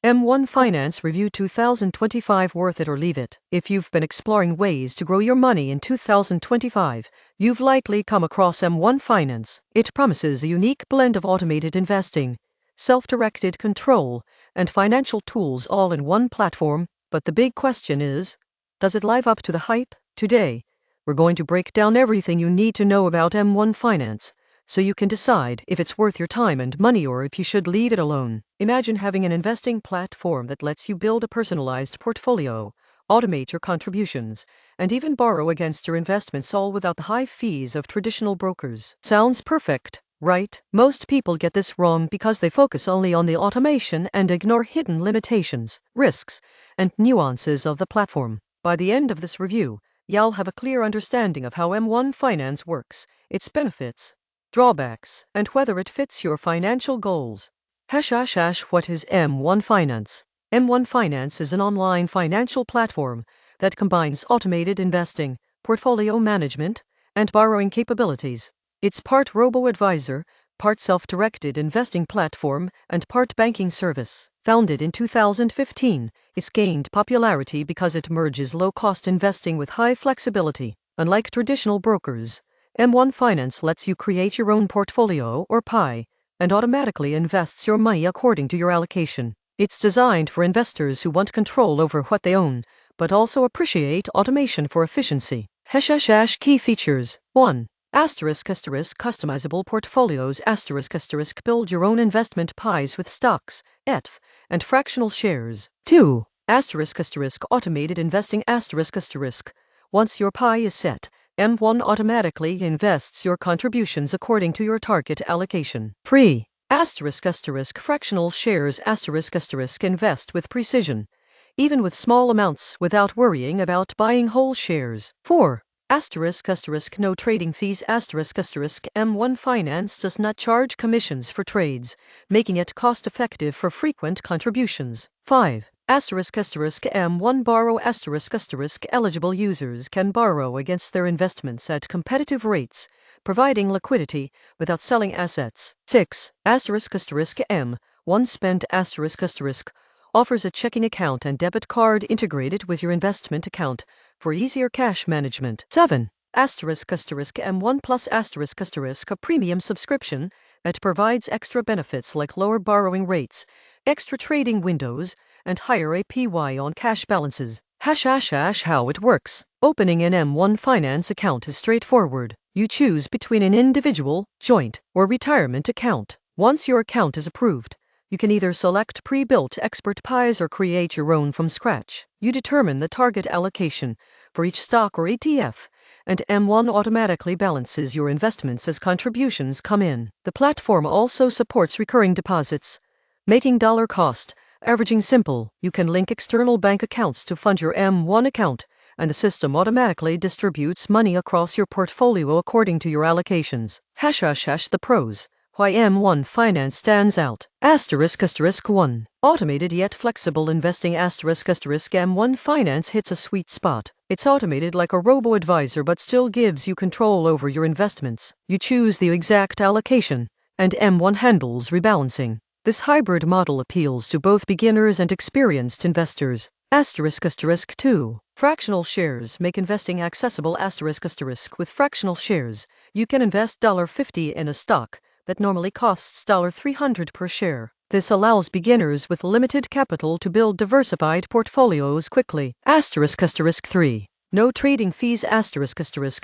M1 Finance Review 2025 Worth it or leave it? If you've been exploring ways to grow your money in 2025, you've likely come across M1 Finance. It promises a unique blend of automated investing, self-directed control, and financial tools all in one platform. But the big question is, does it live up to the hype? Today, we're going to break down everything you need to know about M1 Finance, so you can decide if it's worth your time and money or if you should leave it alone. Imagine having an investing platform that lets you build a personalized portfolio, automate your contributions, and even borrow against your investments, all without the high fees of traditional brokers. Sounds perfect, right? Most people get this wrong because they focus only on the automation and ignore hidden limitations, risks, and nuances of the platform. By the end of this review, you'll have a clear understanding of how M1 Finance works, its benefits, drawbacks, and whether it fits your financial goals. What is M1 Finance? M1 Finance is an online financial platform that combines automated investing, portfolio management, and borrowing capabilities. It's part robo-advisor, part self-directed investing platform, and part banking service. Founded in 2015, it's gained popularity because it merges low-cost investing with high flexibility. Unlike traditional brokers, M1 Finance lets you create your own portfolio or pie and automatically invests your money according to your allocation. It's designed for investors who want control over what they own, but also appreciate automation for efficiency. Key features. 1. Customizable portfolios. Build your own investment pies with stocks, ETFs, and fractional shares. 2. Automated investing. Once your pie is set, M1 automatically invests your contributions according to your target allocation. 3. Fractional shares. Invest with precision, even with small amounts, without worrying about buying whole shares. 4. No trading fees. M1 Finance does not charge commissions for trades, making it cost-effective for frequent contributions. 5. M1 Borrow. Eligible users can borrow against their investments at competitive rates, providing liquidity without selling assets. 6. M1 Spend. Offers a checking account and debit card integrated with your investment account for easier cash management. 7. M1 Plus. A premium subscription that provides extra benefits like lower borrowing rates, extra trading windows, and higher APY on cash balances. How it works. Opening an M1 Finance account is straightforward. You choose between an individual, joint, or retirement account. Once your account is approved, you can either select pre-built expert pies or create your own from scratch. You determine the target allocation for each stock or ETF, and M1 automatically balances your investments as contributions come in. The platform also supports recurring deposits, making dollar cost averaging simple. You can link external bank accounts to fund your M1 account, and the system automatically distributes money across your portfolio according to your allocations. The pros. Why M1 Finance stands out. 1. Automated yet flexible investing. M1 Finance hits a sweet spot. It's automated like a robo-advisor but still gives you control over your investments. You choose the exact allocation, and M1 handles rebalancing. This hybrid model appeals to both beginners and experienced investors. 2. Fractional shares make investing accessible. With fractional shares, you can invest $50 in a stock that normally costs $300 per share. This allows beginners with limited capital to build diversified portfolios quickly. 3. No trading fees.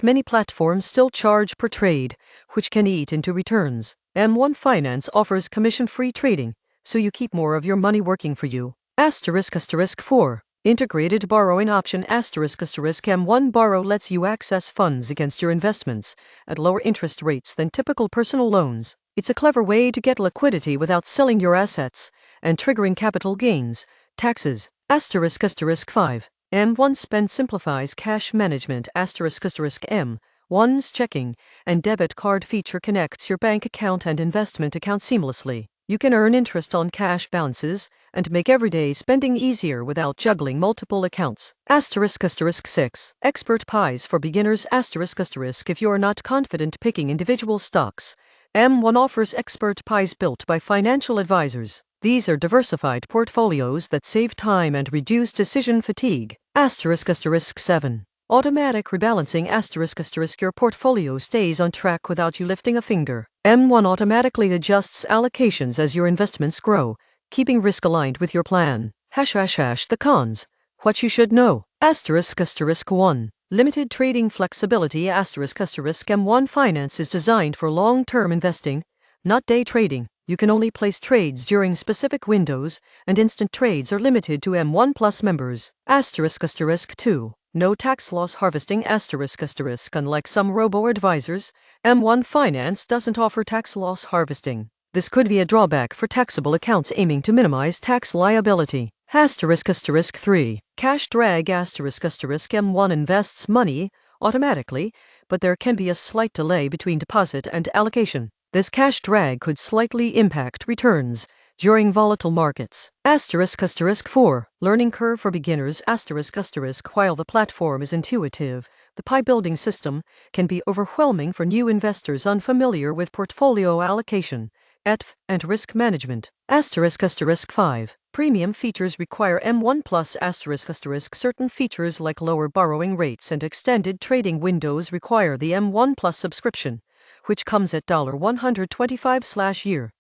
Many platforms still charge per trade, which can eat into returns. M1 Finance offers commission-free trading, so you keep more of your money working for you. 4. Integrated borrowing option. M1 Borrow lets you access funds against your investments at lower interest rates than typical personal loans. It's a clever way to get liquidity without selling your assets and triggering capital gains, taxes. 5. M1 Spend simplifies cash management. M1's checking and debit card feature connects your bank account and investment account seamlessly. You can earn interest on cash balances and make everyday spending easier without juggling multiple accounts. 6. Expert pies for beginners. If you're not confident picking individual stocks, M1 offers expert pies built by financial advisors. These are diversified portfolios that save time and reduce decision fatigue. *** 7. Automatic rebalancing. Your portfolio stays on track without you lifting a finger. M1 automatically adjusts allocations as your investments grow, keeping risk aligned with your plan. ###. The cons. What you should know. ***1. Limited trading flexibility. M1 Finance is designed for long-term investing, not day trading. You can only place trades during specific windows, and instant trades are limited to M1 Plus members. ***2. No tax loss harvesting. Unlike some robo-advisors, M1 Finance doesn't offer tax loss harvesting. This could be a drawback for taxable accounts aiming to minimize tax liability. ***3. Cash drag. M1 invests money automatically, but there can be a slight delay between deposit and allocation. This cash drag could slightly impact returns during volatile markets. **4. Learning curve for beginners. While the platform is intuitive, the pie building system can be overwhelming for new investors unfamiliar with portfolio allocation, ETF, and risk management. **5. Premium features require M1 Plus. Certain features like lower borrowing rates and extended trading windows require the M1 Plus subscription, which comes at $125/year.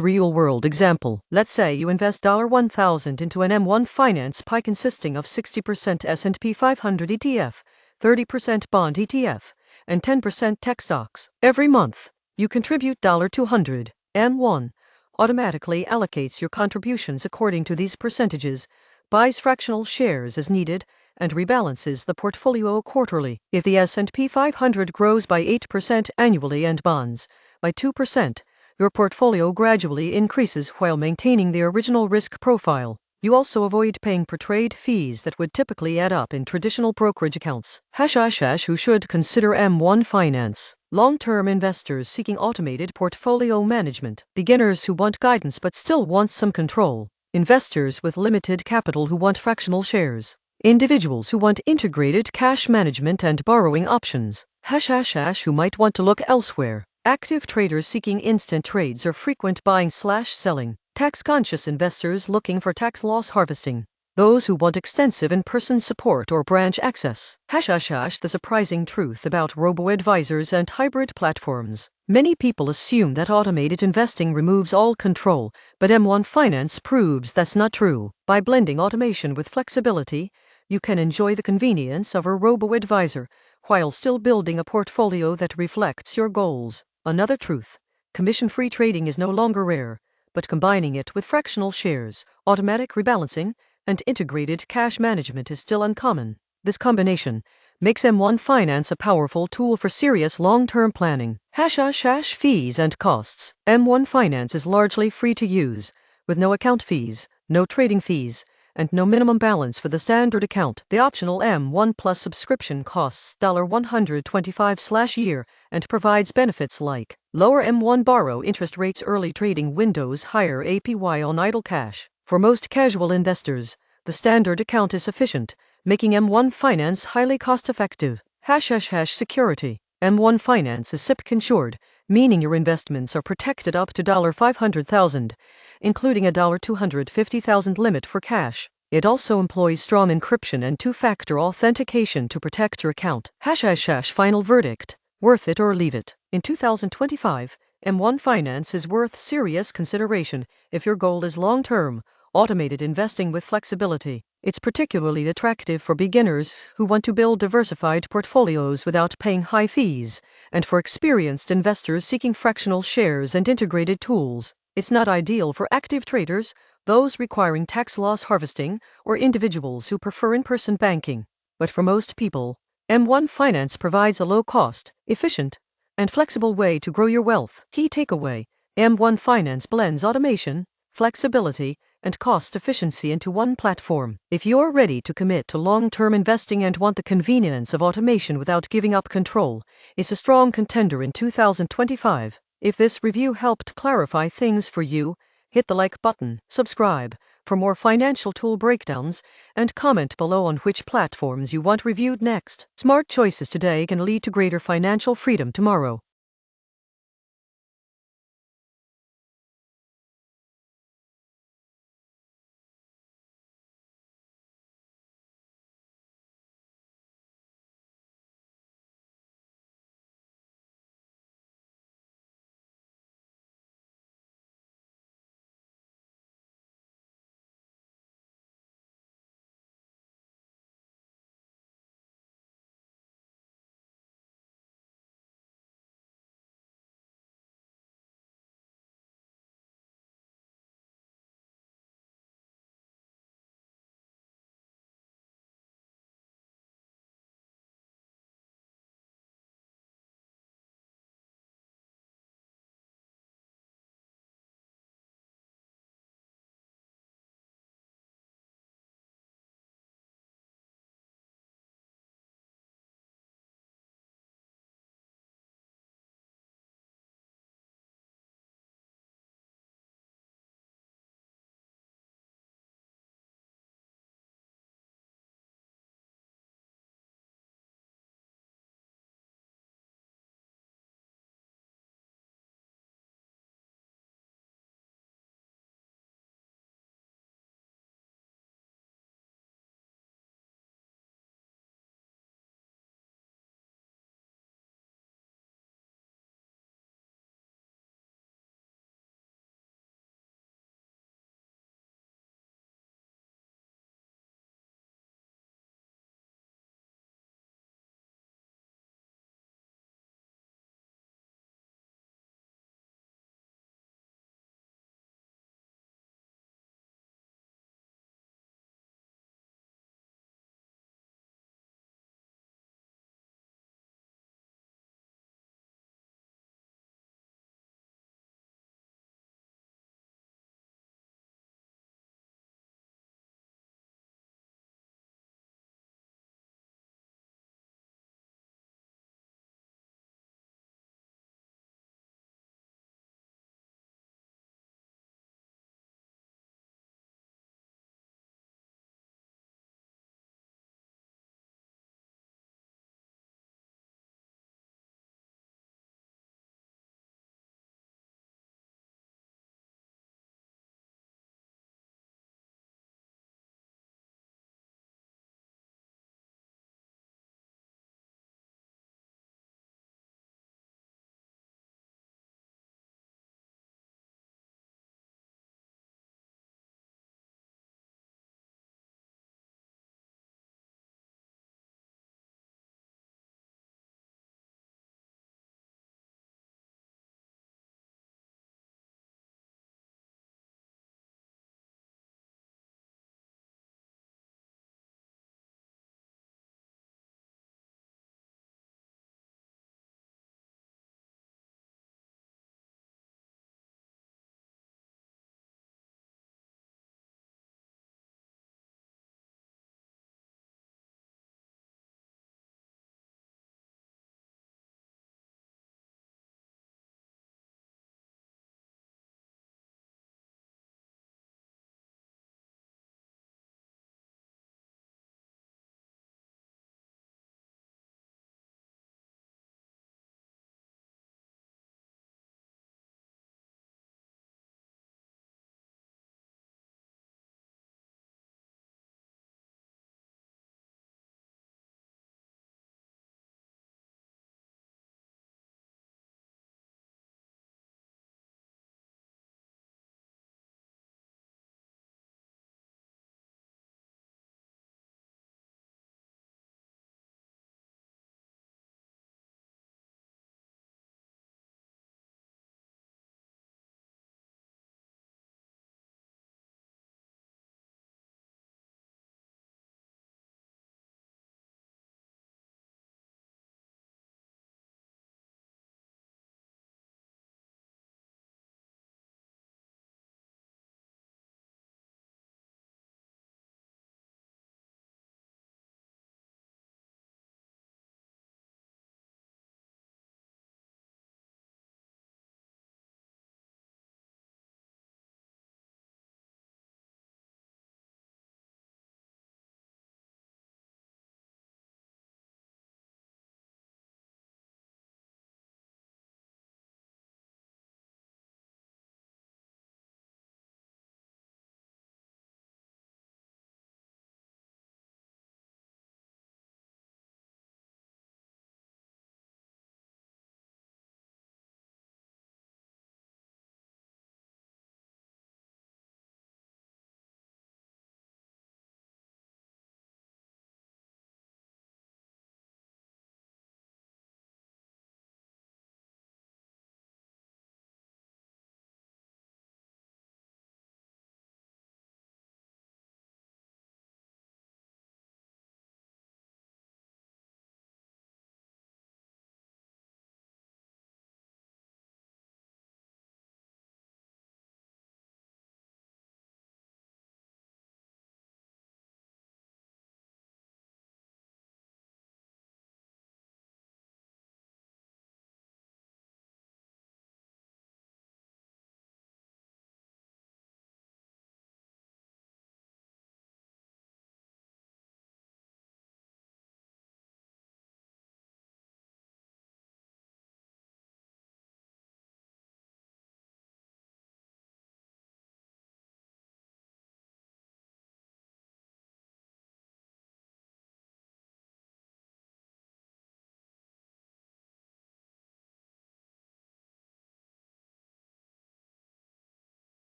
Real world example. Let's say you invest $1,000 into an M1 Finance pie consisting of 60% S&P 500 ETF, 30% bond ETF, and 10% tech stocks. Every month, you contribute $200. M1 automatically allocates your contributions according to these percentages, buys fractional shares as needed, and rebalances the portfolio quarterly. If the S&P 500 grows by 8% annually and bonds by 2%, your portfolio gradually increases while maintaining the original risk profile. You also avoid paying per trade fees that would typically add up in traditional brokerage accounts. Who should consider M1 Finance? Long-term investors seeking automated portfolio management. Beginners who want guidance but still want some control. Investors with limited capital who want fractional shares. Individuals who want integrated cash management and borrowing options. Who might want to look elsewhere. Active traders seeking instant trades or frequent buying/selling. Tax-conscious investors looking for tax loss harvesting. Those who want extensive in-person support or branch access. The surprising truth about robo-advisors and hybrid platforms. Many people assume that automated investing removes all control, but M1 Finance proves that's not true. By blending automation with flexibility, you can enjoy the convenience of a robo-advisor while still building a portfolio that reflects your goals. Another truth: commission-free trading is no longer rare, but combining it with fractional shares, automatic rebalancing, and integrated cash management is still uncommon. This combination makes M1 Finance a powerful tool for serious long-term planning. Fees and costs. M1 Finance is largely free to use, with no account fees, no trading fees, and no minimum balance for the standard account. The optional M1 Plus subscription costs $125/year and provides benefits like lower M1 borrow interest rates, early trading windows, higher APY on idle cash. For most casual investors, the standard account is sufficient, making M1 Finance highly cost-effective. Security. M1 Finance is SIPC insured, meaning your investments are protected up to $500,000, including a $250,000 limit for cash. It also employs strong encryption and two-factor authentication to protect your account. Final verdict: worth it or leave it. In 2025, M1 Finance is worth serious consideration if your goal is long-term, automated investing with flexibility. It's particularly attractive for beginners who want to build diversified portfolios without paying high fees, and for experienced investors seeking fractional shares and integrated tools. It's not ideal for active traders, those requiring tax loss harvesting, or individuals who prefer in-person banking. But for most people, M1 Finance provides a low-cost, efficient, and flexible way to grow your wealth. Key takeaway: M1 Finance blends automation, flexibility, and cost efficiency into one platform. If you're ready to commit to long-term investing and want the convenience of automation without giving up control, it's a strong contender in 2025. If this review helped clarify things for you, hit the like button, subscribe for more financial tool breakdowns, and comment below on which platforms you want reviewed next. Smart choices today can lead to greater financial freedom tomorrow.